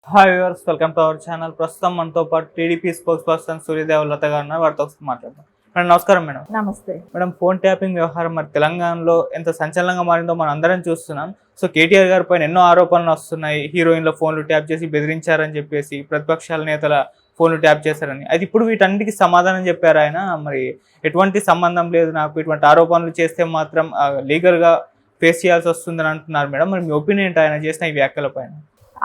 Hi viewers, welcome to our channel. ప్రస్తుతం మనతో పాటు టీడీపీ స్పోక్స్ పర్సన్ సూర్యదేవలత గారు ఉన్నారు. వారితో మాట్లాడదాం. మేడం నమస్కారం. మేడం నమస్తే. మేడం, ఫోన్ ట్యాపింగ్ వ్యవహారం మరి తెలంగాణలో ఎంత సంచలనంగా మారిందో మనం అందరం చూస్తున్నాం. సో కేటీఆర్ గారి పైన ఎన్నో ఆరోపణలు వస్తున్నాయి. హీరోయిన్ల ఫోన్లు ట్యాప్ చేసి బెదిరించారని చెప్పేసి, ప్రతిపక్షాల నేతల ఫోన్లు ట్యాప్ చేశారని. అది ఇప్పుడు వీటన్నిటికీ సమాధానం చెప్పారు ఆయన. మరి ఎటువంటి సంబంధం లేదు నాకు, ఇటువంటి ఆరోపణలు చేస్తే మాత్రం లీగల్గా ఫేస్ చేయాల్సి వస్తుందని అంటున్నారు. మేడం, మరి మీ ఒపీనియన్ ఏంటి ఆయన చేసిన ఈ వ్యాఖ్యల పైన?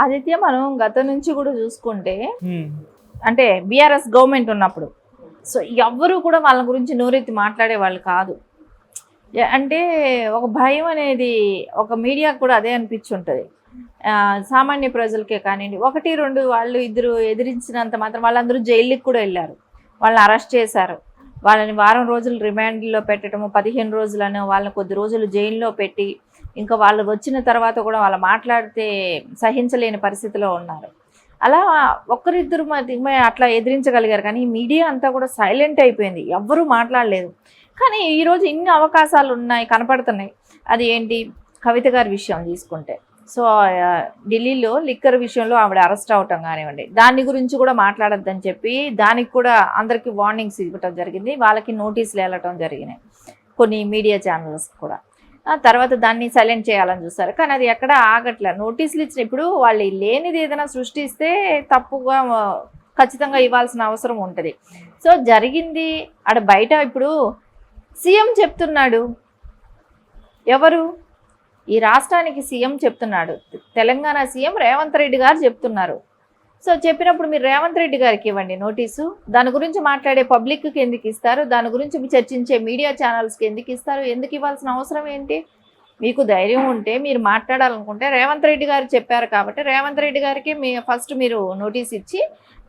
ఆదిత్య, మనం గతం నుంచి కూడా చూసుకుంటే అంటే బీఆర్ఎస్ గవర్నమెంట్ ఉన్నప్పుడు సో ఎవ్వరూ కూడా వాళ్ళ గురించి నోరెత్తి మాట్లాడే వాళ్ళు కాదు. అంటే ఒక భయం అనేది ఒక మీడియాకు కూడా అదే అనిపించుంటుంది. సామాన్య ప్రజలకే కానివ్వండి, ఒకటి రెండు వాళ్ళు ఇద్దరు ఎదిరించినంత మాత్రం వాళ్ళందరూ జైలుకి కూడా వెళ్ళారు. వాళ్ళని అరెస్ట్ చేశారు. వాళ్ళని వారం రోజులు రిమాండ్లో పెట్టడము, 15 రోజులను వాళ్ళని కొద్ది రోజులు జైల్లో పెట్టి, ఇంకా వాళ్ళు వచ్చిన తర్వాత కూడా వాళ్ళు మాట్లాడితే సహించలేని పరిస్థితిలో ఉన్నారు. అలా ఒక్కరిద్దరు అట్లా ఎదిరించగలిగారు. కానీ మీడియా అంతా కూడా సైలెంట్ అయిపోయింది, ఎవ్వరూ మాట్లాడలేదు. కానీ ఈరోజు ఇన్ని అవకాశాలు ఉన్నాయి, కనపడుతున్నాయి. అది ఏంటి, కవిత గారి విషయం తీసుకుంటే, సో ఢిల్లీలో లిక్కర్ విషయంలో ఆవిడ అరెస్ట్ అవటం కానివ్వండి, దాని గురించి కూడా మాట్లాడొద్దని చెప్పి దానికి కూడా అందరికీ వార్నింగ్స్ ఇవ్వటం జరిగింది. వాళ్ళకి నోటీసులు వెళ్ళటం జరిగినాయి కొన్ని మీడియా ఛానల్స్ కూడా. తర్వాత దాన్ని సైలెంట్ చేయాలని చూస్తారు. కానీ అది ఎక్కడ ఆగట్లే. నోటీసులు ఇచ్చిన ఇప్పుడు వాళ్ళు లేనిది ఏదైనా సృష్టిస్తే తప్పుగా ఖచ్చితంగా ఇవ్వాల్సిన అవసరం ఉంటుంది. సో జరిగింది ఆడ బయట. ఇప్పుడు సీఎం చెప్తున్నాడు, ఎవరు ఈ రాష్ట్రానికి సీఎం చెప్తున్నాడు, తెలంగాణ సీఎం రేవంత్ రెడ్డి గారు చెప్తున్నారు. సో చెప్పినప్పుడు మీరు రేవంత్ రెడ్డి గారికి ఇవ్వండి నోటీసు. దాని గురించి మాట్లాడే పబ్లిక్కి ఎందుకు ఇస్తారు? దాని గురించి చర్చించే మీడియా ఛానల్స్కి ఎందుకు ఇస్తారు? ఎందుకు ఇవ్వాల్సిన అవసరం ఏంటి? మీకు ధైర్యం ఉంటే మీరు మాట్లాడాలనుకుంటే రేవంత్ రెడ్డి గారు చెప్పారు కాబట్టి రేవంత్ రెడ్డి గారికి ఫస్ట్ మీరు నోటీస్ ఇచ్చి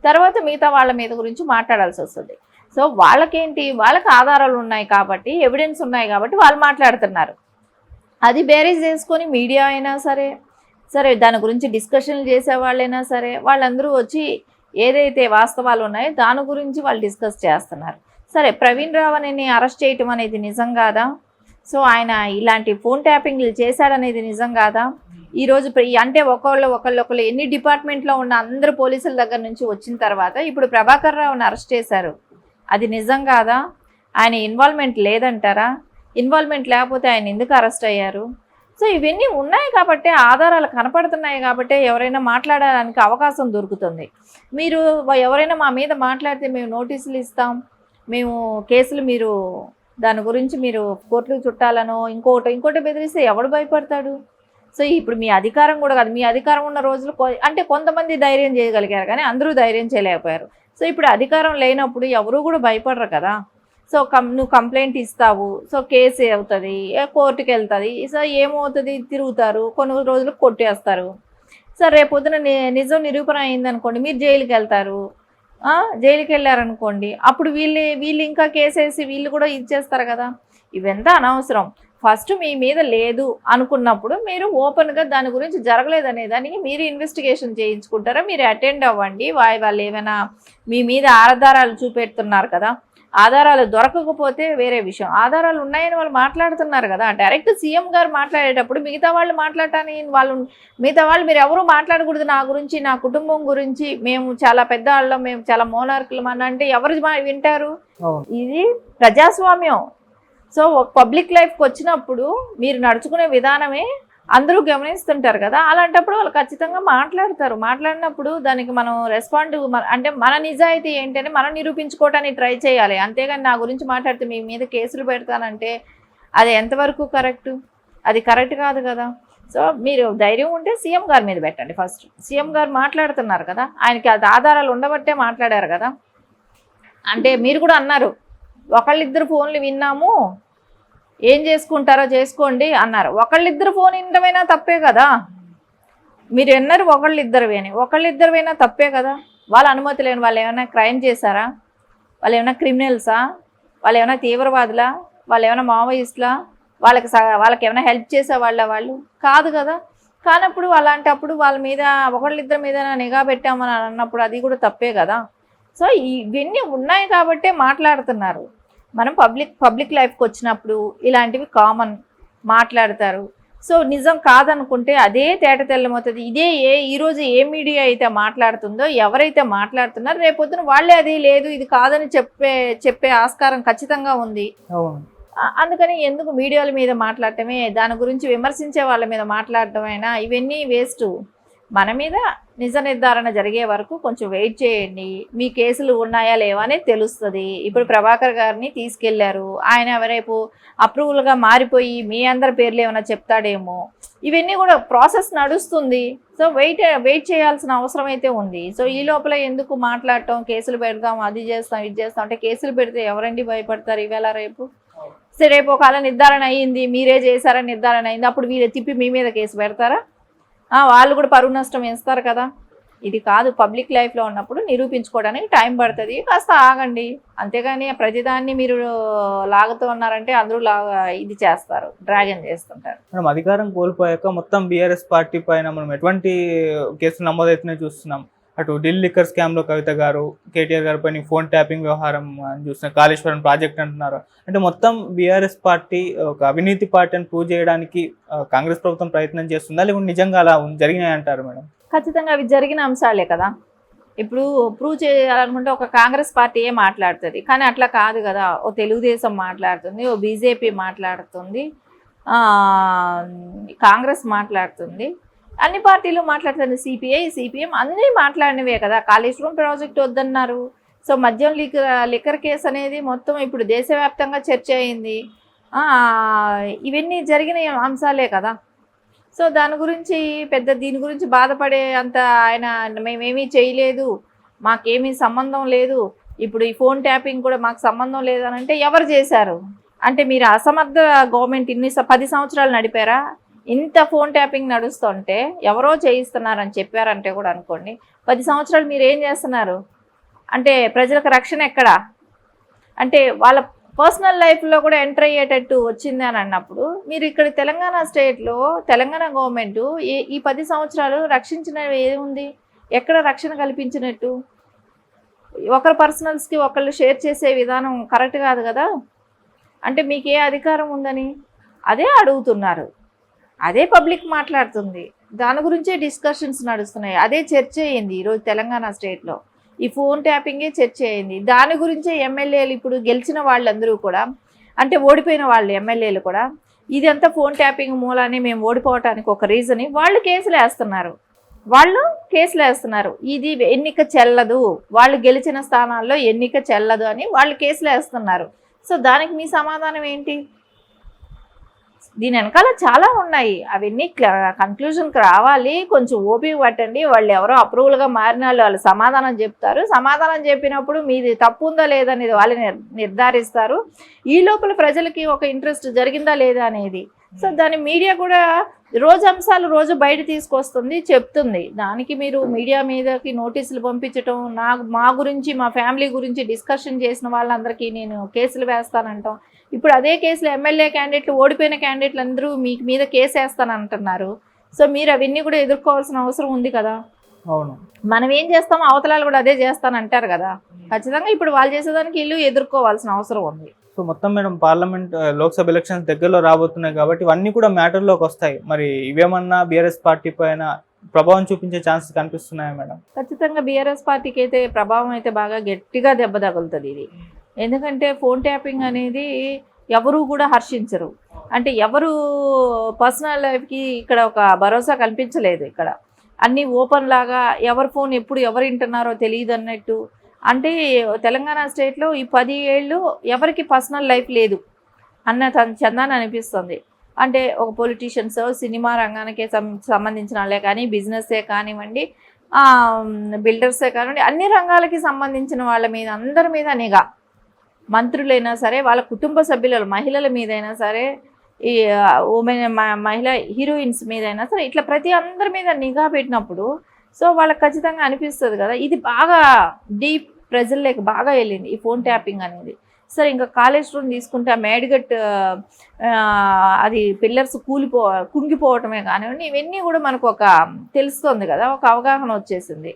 తర్వాత మిగతా వాళ్ళ మీద గురించి మాట్లాడాల్సి వస్తుంది. సో వాళ్ళకేంటి, వాళ్ళకి ఆధారాలు ఉన్నాయి కాబట్టి, ఎవిడెన్స్ ఉన్నాయి కాబట్టి వాళ్ళు మాట్లాడుతున్నారు. అది బేరీజ్ చేసుకొని మీడియా అయినా సరే దాని గురించి డిస్కషన్లు చేసేవాళ్ళైనా సరే వాళ్ళందరూ వచ్చి ఏదైతే వాస్తవాలు ఉన్నాయో దాని గురించి వాళ్ళు డిస్కస్ చేస్తున్నారు. సరే, ప్రవీణ్ రావు అని అరెస్ట్ చేయటం అనేది నిజం కాదా? సో ఆయన ఇలాంటి ఫోన్ ట్యాపింగ్లు చేశాడనేది నిజం కాదా? ఈరోజు అంటే ఒకళ్ళు ఎన్ని డిపార్ట్మెంట్లో ఉన్న అందరు పోలీసుల దగ్గర నుంచి వచ్చిన తర్వాత ఇప్పుడు ప్రభాకర్ రావుని అరెస్ట్ చేశారు. అది నిజం కాదా? ఆయన ఇన్వాల్వ్మెంట్ లేదంటారా? ఇన్వాల్వ్మెంట్ లేకపోతే ఆయన ఎందుకు అరెస్ట్ అయ్యారు? సో ఇవన్నీ ఉన్నాయి కాబట్టి, ఆధారాలు కనపడుతున్నాయి కాబట్టి ఎవరైనా మాట్లాడడానికి అవకాశం దొరుకుతుంది. మీరు ఎవరైనా మా మీద మాట్లాడితే మేము నోటీసులు ఇస్తాం, మేము కేసులు, మీరు దాని గురించి మీరు కోర్టులకు చుట్టాలనో ఇంకోటి బెదిరిస్తే ఎవడు భయపడతాడు? సో ఇప్పుడు మీ అధికారం కూడా కాదు. మీ అధికారం ఉన్న రోజులు అంటే కొంతమంది ధైర్యం చేయగలిగారు కానీ అందరూ ధైర్యం చేయలేకపోయారు. సో ఇప్పుడు అధికారం లేనప్పుడు ఎవరూ కూడా భయపడరు కదా. సో నువ్వు కంప్లైంట్ ఇస్తావు, సో కేసు అవుతుంది, కోర్టుకి వెళ్తుంది. సో ఏమవుతుంది, తిరుగుతారు, కొన్ని రోజులు కొట్టేస్తారు. సో రేపొద్దున నిజం నిరూపణ అయిందనుకోండి, మీరు జైలుకి వెళ్తారు. జైలుకి వెళ్ళారనుకోండి, అప్పుడు వీళ్ళు ఇంకా కేసేసి వీళ్ళు కూడా ఇచ్చేస్తారు కదా. ఇవంతా అనవసరం. ఫస్ట్ మీ మీద లేదు అనుకున్నప్పుడు మీరు ఓపెన్గా దాని గురించి జరగలేదనే దానికి మీరు ఇన్వెస్టిగేషన్ చేయించుకుంటారా, మీరు అటెండ్ అవ్వండి. వాళ్ళు ఏమైనా మీ మీద ఆధారాలు చూపెడుతున్నారు కదా, ఆధారాలు దొరకకపోతే వేరే విషయం. ఆధారాలు ఉన్నాయని వాళ్ళు మాట్లాడుతున్నారు కదా. డైరెక్ట్ సీఎం గారు మాట్లాడేటప్పుడు మిగతా వాళ్ళు మాట్లాడటానికి మిగతా వాళ్ళు మీరు ఎవరు మాట్లాడకూడదు నా గురించి, నా కుటుంబం గురించి, మేము చాలా పెద్ద వాళ్ళం, మేము చాలా మోనార్కులం అని అంటే ఎవరు వింటారు? ఇది ప్రజాస్వామ్యం. సో పబ్లిక్ లైఫ్కి వచ్చినప్పుడు మీరు నడుచుకునే విధానమే అందరూ గమనిస్తుంటారు కదా. అలాంటప్పుడు వాళ్ళు ఖచ్చితంగా మాట్లాడతారు. మాట్లాడినప్పుడు దానికి మనం రెస్పాండ్ అంటే మన నిజాయితీ ఏంటని మనం నిరూపించుకోవటానికి ట్రై చేయాలి. అంతేగాని నా గురించి మాట్లాడితే మీ మీద కేసులు పెడతానంటే అది ఎంతవరకు కరెక్ట్? అది కరెక్ట్ కాదు కదా. సో మీరు ధైర్యం ఉంటే సీఎం గారి మీద పెట్టండి. ఫస్ట్ సీఎం గారు మాట్లాడుతున్నారు కదా, ఆయనకి అది ఆధారాలు ఉండబట్టే మాట్లాడారు కదా. అంటే మీరు కూడా అన్నారు, ఒకళ్ళిద్దరు ఫోన్లు విన్నాము, ఏం చేసుకుంటారో చేసుకోండి అన్నారు. ఒకళ్ళిద్దరు ఫోన్ వినడమైనా తప్పే కదా. మీరు ఎన్నరు ఒకళ్ళిద్దరువైనా తప్పే కదా. వాళ్ళ అనుమతి లేని వాళ్ళు ఏమైనా క్రైమ్ చేశారా? వాళ్ళు ఏమైనా క్రిమినల్సా? వాళ్ళు ఏమైనా తీవ్రవాదులా? వాళ్ళు ఏమైనా మావోయిస్టులా? వాళ్ళకి ఏమైనా హెల్ప్ చేసేవాళ్ళ? వాళ్ళు కాదు కదా. కానప్పుడు అలాంటప్పుడు వాళ్ళ మీద ఒకళ్ళిద్దరి మీద నిఘా పెట్టామని అన్నప్పుడు అది కూడా తప్పే కదా. సో ఇవన్నీ ఉన్నాయి కాబట్టే మాట్లాడుతున్నారు. మనం పబ్లిక్ లైఫ్కి వచ్చినప్పుడు ఇలాంటివి కామన్ మాట్లాడతారు. సో నిజం కాదనుకుంటే అదే తేట తెల్లమవుతుంది. ఈరోజు ఏ మీడియా అయితే మాట్లాడుతుందో, ఎవరైతే మాట్లాడుతున్నారో రేపొద్దున వాళ్ళే అది లేదు ఇది కాదని చెప్పే ఆస్కారం ఖచ్చితంగా ఉంది. అందుకని ఎందుకు మీడియాల మీద మాట్లాడటమే, దాని గురించి విమర్శించే వాళ్ళ మీద మాట్లాడటమైనా ఇవన్నీ వేస్ట్. మన మీద నిజ నిర్ధారణ జరిగే వరకు కొంచెం వెయిట్ చేయండి. మీ కేసులు ఉన్నాయా లేవా అనేది తెలుస్తుంది. ఇప్పుడు ప్రభాకర్ గారిని తీసుకెళ్లారు, ఆయన రేపు అప్రూవల్గా మారిపోయి మీ అందరి పేర్లు ఏమైనా చెప్తాడేమో. ఇవన్నీ కూడా ప్రాసెస్ నడుస్తుంది. సో వెయిట్ చేయాల్సిన అవసరం అయితే ఉంది. సో ఈ లోపల ఎందుకు మాట్లాడటం, కేసులు పెడతాం, అది చేస్తాం, ఇది చేస్తాం అంటే కేసులు పెడితే ఎవరండి భయపడతారు ఇవాళ రేపు? సరే రేపు ఒకవేళ నిర్ధారణ అయ్యింది, మీరే చేశారని నిర్ధారణ అయింది, అప్పుడు వీళ్ళు తిప్పి మీ మీద కేసు పెడతారా? వాళ్ళు కూడా పరువు నష్టం వేస్తారు కదా. ఇది కాదు, పబ్లిక్ లైఫ్లో ఉన్నప్పుడు నిరూపించుకోవడానికి టైం పడుతుంది, కాస్త ఆగండి. అంతేగాని ప్రతిదాన్ని మీరు లాగుతూ ఉన్నారంటే అందరూ ఇది చేస్తారు, డ్రాగన్ చేస్తుంటారు. మనం అధికారం కోల్పోయాక మొత్తం బీఆర్ఎస్ పార్టీ పైన మనం ఎటువంటి కేసులు నమోదవుతున్నాయి చూస్తున్నాం. అటు ఢిల్లీ లిక్కర్ స్కామ్లో కవిత గారు, కేటీఆర్ గారి పైన ఫోన్ ట్యాపింగ్ వ్యవహారం అని చూస్తున్నాం, కాళేశ్వరం ప్రాజెక్ట్ అంటున్నారు. అంటే మొత్తం బీఆర్ఎస్ పార్టీ ఒక అవినీతి పార్టీ అని ప్రూవ్ చేయడానికి కాంగ్రెస్ ప్రభుత్వం ప్రయత్నం చేస్తుందా, లేకుంటే నిజంగా అలా జరిగినాయి అంటారు మేడం? ఖచ్చితంగా అవి జరిగిన అంశాలే కదా. ఇప్పుడు ప్రూవ్ చేయాలనుకుంటే ఒక కాంగ్రెస్ పార్టీయే మాట్లాడుతుంది, కానీ అట్లా కాదు కదా. ఓ తెలుగుదేశం మాట్లాడుతుంది, ఓ బీజేపీ మాట్లాడుతుంది, కాంగ్రెస్ మాట్లాడుతుంది, అన్ని పార్టీలు మాట్లాడుతుంది, సిపిఎం అన్నీ మాట్లాడినవే కదా. కాళేశ్వరం ప్రాజెక్టు వద్దన్నారు. సో మద్యం లిక్కర్ కేసు అనేది మొత్తం ఇప్పుడు దేశవ్యాప్తంగా చర్చ అయింది. ఇవన్నీ జరిగిన అంశాలే కదా. సో దీని గురించి బాధపడే అంత ఆయన మేమేమీ చేయలేదు, మాకేమీ సంబంధం లేదు, ఇప్పుడు ఈ ఫోన్ ట్యాపింగ్ కూడా మాకు సంబంధం లేదు అని అంటే ఎవరు చేశారు? అంటే మీరు అసమర్థ గవర్నమెంట్ 10 సంవత్సరాలు నడిపారా? ఇంత ఫోన్ ట్యాపింగ్ నడుస్తుంటే ఎవరో చేయిస్తున్నారని చెప్పారంటే కూడా అనుకోండి, 10 సంవత్సరాలు మీరు ఏం చేస్తున్నారు? అంటే ప్రజలకు రక్షణ ఎక్కడా? అంటే వాళ్ళ పర్సనల్ లైఫ్లో కూడా ఎంటర్ అయ్యేటట్టు వచ్చింది అని అన్నప్పుడు మీరు ఇక్కడ తెలంగాణ స్టేట్లో తెలంగాణ గవర్నమెంట్ ఈ 10 సంవత్సరాలు రక్షించినవి ఏముంది? ఎక్కడ రక్షణ కల్పించినట్టు? ఒకరి పర్సనల్స్కి ఒకళ్ళు షేర్ చేసే విధానం కరెక్ట్ కాదు కదా. అంటే మీకు ఏ అధికారం ఉందని అదే అడుగుతున్నారు, అదే పబ్లిక్ మాట్లాడుతుంది, దాని గురించే డిస్కషన్స్ నడుస్తున్నాయి, అదే చర్చ అయింది ఈరోజు తెలంగాణ స్టేట్లో. ఈ ఫోన్ ట్యాపింగే చర్చ అయింది. దాని గురించే ఎమ్మెల్యేలు ఇప్పుడు గెలిచిన వాళ్ళందరూ కూడా, అంటే ఓడిపోయిన వాళ్ళు ఎమ్మెల్యేలు కూడా ఇదంతా ఫోన్ ట్యాపింగ్ మూలానే మేము ఓడిపోవటానికి ఒక రీజన్ వాళ్ళు కేసులు వేస్తున్నారు. ఇది ఎన్నిక చెల్లదు, వాళ్ళు గెలిచిన స్థానాల్లో ఎన్నిక చెల్లదు అని వాళ్ళు కేసులు వేస్తున్నారు. సో దానికి మీ సమాధానం ఏంటి? దీని వెనకాల చాలా ఉన్నాయి, అవన్నీ కన్క్లూజన్కి రావాలి. కొంచెం ఓపిక పట్టండి. వాళ్ళు ఎవరో అప్రూవల్గా మారిన వాళ్ళు సమాధానం చెప్తారు. సమాధానం చెప్పినప్పుడు మీది తప్పు ఉందా లేదా అనేది వాళ్ళు నిర్ధారిస్తారు. ఈ లోపల ప్రజలకి ఒక ఇంట్రెస్ట్ జరిగిందా లేదా అనేది. సో దాని మీడియా కూడా అంశాలు రోజు బయట తీసుకొస్తుంది, చెప్తుంది. దానికి మీరు మీడియా మీదకి నోటీసులు పంపించటం, మా గురించి మా ఫ్యామిలీ గురించి డిస్కషన్ చేసిన వాళ్ళందరికీ నేను కేసులు వేస్తానంటాం. ఇప్పుడు అదే కేసులు ఎమ్మెల్యే క్యాండిడేట్లు, ఓడిపోయిన క్యాండిడేట్లు అందరూ మీద కేసు వేస్తానంటున్నారు. సో మీరు అవన్నీ కూడా ఎదుర్కోవాల్సిన అవసరం ఉంది కదా. అవును, మనం ఏం చేస్తామో అవతలాలు కూడా అదే చేస్తానంటారు కదా. ఖచ్చితంగా ఇప్పుడు వాళ్ళు చేసేదానికి ఇల్లు ఎదుర్కోవాల్సిన అవసరం ఉంది. సో మొత్తం మేడం పార్లమెంట్ లోక్సభ ఎలక్షన్స్ దగ్గరలో రాబోతున్నాయి కాబట్టి ఇవన్నీ కూడా మ్యాటర్లోకి వస్తాయి. మరి ఇవేమన్నా బీఆర్ఎస్ పార్టీ పైన ప్రభావం చూపించే ఛాన్సెస్ కనిపిస్తున్నాయా మేడం? ఖచ్చితంగా బీఆర్ఎస్ పార్టీకి అయితే ప్రభావం అయితే బాగా గట్టిగా దెబ్బ తగులుతుంది ఇది. ఎందుకంటే ఫోన్ ట్యాపింగ్ అనేది ఎవరు కూడా హర్షించరు. అంటే ఎవరు పర్సనల్ లైఫ్కి ఇక్కడ ఒక భరోసా కల్పించలేదు. ఇక్కడ అన్నీ ఓపెన్ లాగా ఎవరి ఫోన్ ఎప్పుడు ఎవరు వింటున్నారో తెలియదు అన్నట్టు. అంటే తెలంగాణ స్టేట్లో ఈ 10 ఏళ్ళు ఎవరికి పర్సనల్ లైఫ్ లేదు అన్న చందాన్ని అనిపిస్తుంది. అంటే ఒక పొలిటీషియన్స్, సినిమా రంగానికే సంబంధించిన వాళ్ళే కానీ, బిజినెస్సే కానివ్వండి, బిల్డర్సే కానివ్వండి, అన్ని రంగాలకి సంబంధించిన వాళ్ళ మీద అందరి మీద నిఘా. మంత్రులైనా సరే, వాళ్ళ కుటుంబ సభ్యుల మహిళల మీదైనా సరే, ఈ మహిళా హీరోయిన్స్ మీదైనా సరే, ఇట్లా ప్రతి అందరి మీద నిఘా పెట్టినప్పుడు సో వాళ్ళకి ఖచ్చితంగా అనిపిస్తుంది కదా. ఇది బాగా డీప్ ప్రజల్లోకి బాగా వెళ్ళింది ఈ ఫోన్ ట్యాపింగ్ అనేది. సరే ఇంకా కాళేశ్వరం తీసుకుంటే ఆ మేడిగట్ అది పిల్లర్స్ కుంగిపోవటమే కానివ్వండి, ఇవన్నీ కూడా మనకు ఒక తెలుస్తుంది కదా, ఒక అవగాహన వచ్చేసింది.